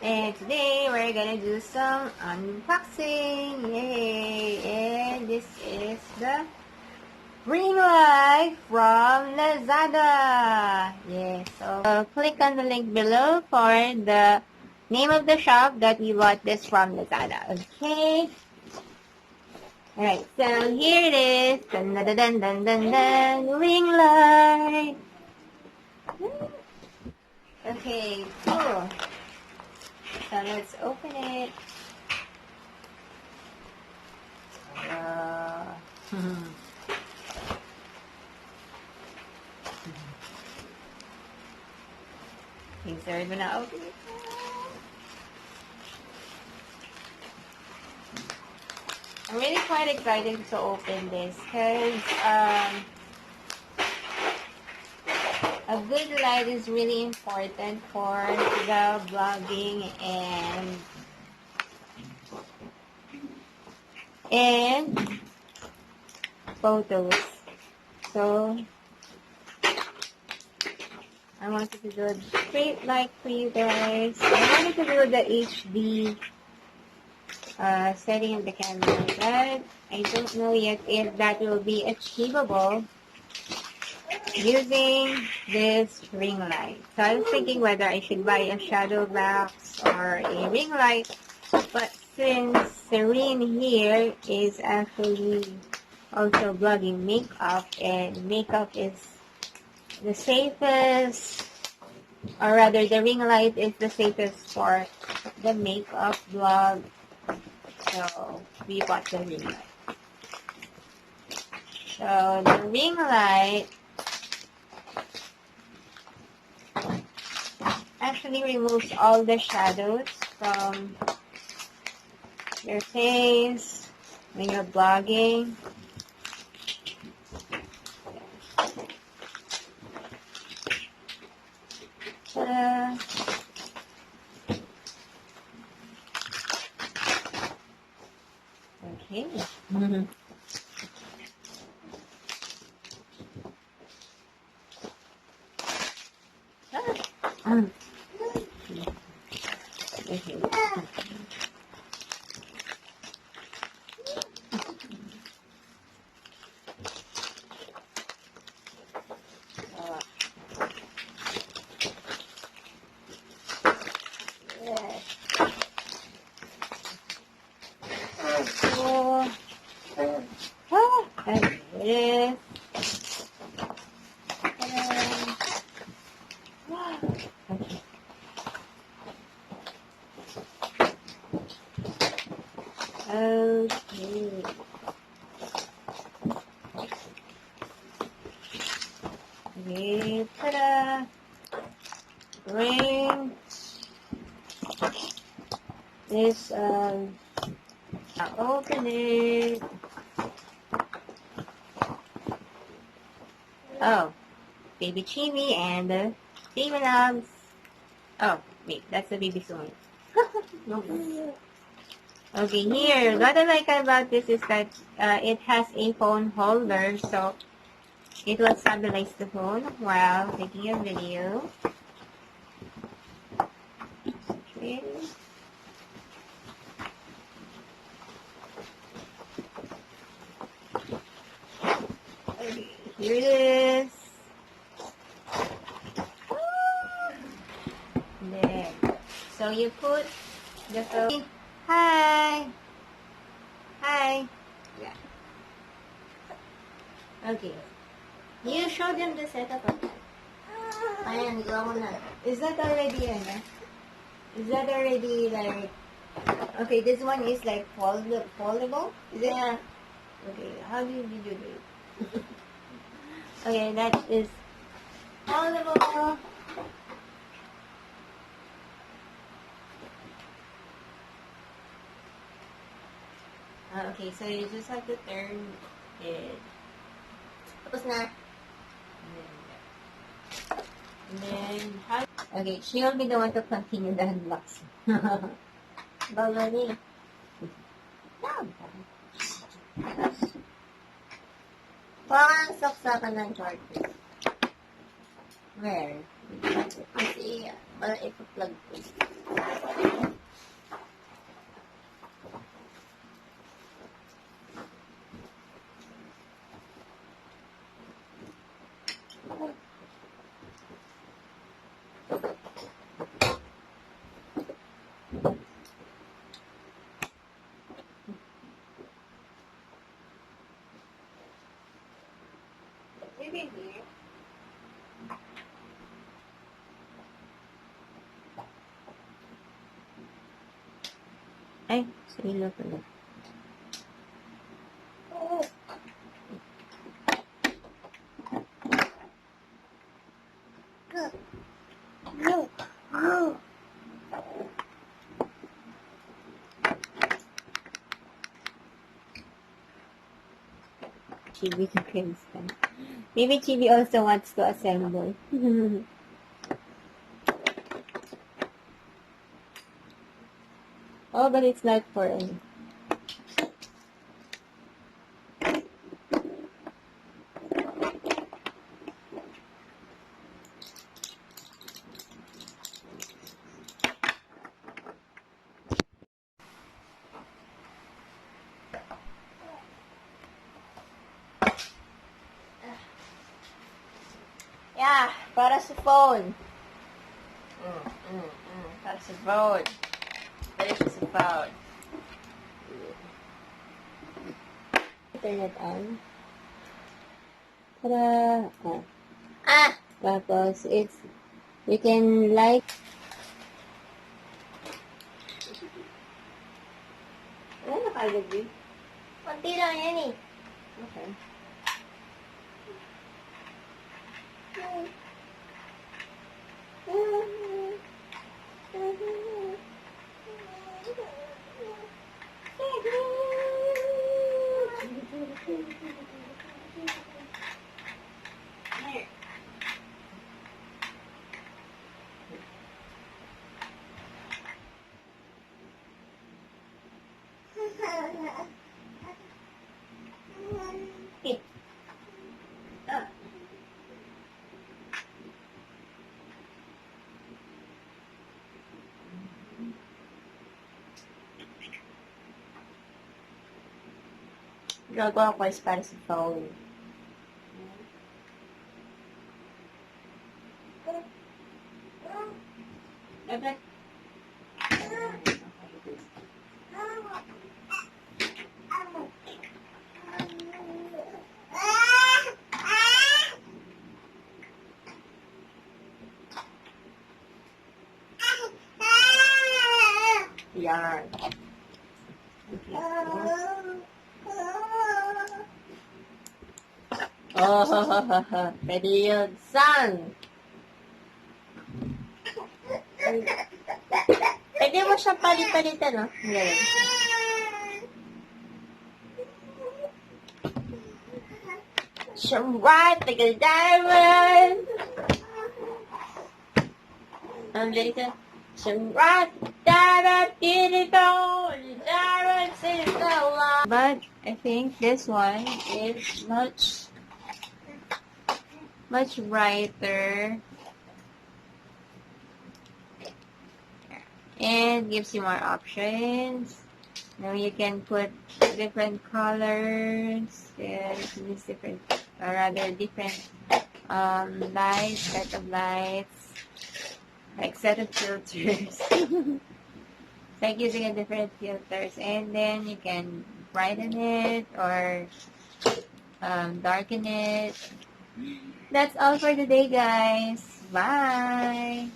And today we're gonna do some unboxing. Yay! And this is the ring light from Lazada. Yes, so click on the link below for the name of the shop that we bought this from Lazada. Okay. Alright, so here it is. Dun dun dun dun dun dun. Ring light. Okay, cool. So let's open it. Okay, so we're gonna open it. I'm really quite excited to open this because a good light is really important for the vlogging and photos. So I wanted to do a straight light for you guys. I wanted to do the HD setting of the camera, but I don't know yet if that will be achievable using this ring light. So I was thinking whether I should buy a shadow box or a ring light, but since Serene here is actually also vlogging makeup, and makeup is the safest, or rather the ring light is the safest for the makeup vlog, so we bought the ring light. So the ring light actually removes all the shadows from your face when you're vlogging. Ta-da! Okay. Okay. And it is. Okay. Okay, ta-da! Ring. This, I'll open it. Oh, baby chibi and the baby loves. Oh, wait, that's the baby soon. No. Okay, here, what I like about this is that it has a phone holder, so it will stabilize the phone while taking a video. Okay. Okay, here it is. There. So you put the phone. Hi. Hi. Yeah. Okay. You show them the setup of that. Ayan, gawa mo na. Is that already, is that already like, okay, this one is like foldable? Is it? Yeah. Okay, how did you do it? Okay, that is foldable. Okay, so you just have to turn it. Tapos na. And then, okay, she'll be the one to continue the unboxing. Bawali. Parang saksakan ng short. Where? Kasi, parang ipa-plug ko. Maybe here. Ay, sa ilo pala. Chibi can stand. Maybe Chibi also wants to assemble. Oh, but it's not for any. Yeah, para sa phone. Para sa phone. Para sa phone. Turn it on. Para, Ah! tapos it's, you can like, ano nakalagay din? Konti lang yan eh. Okay. Okay. Gagawa ko is para sa phone. Okay. Yan. Oh, pwede yun. San? Pwede mo siya palit-palitan, no? Ngayon. Siyang right, tagal diamond! Ang dito. Siyang right, diamond, dito, diamond, dito, But I think this one is much brighter and gives you more options. Now you can put different colors and use different, or rather different lights, set of lights, like set of filters. It's like using a different filters, and then you can brighten it or darken it. That's all for today, guys. Bye!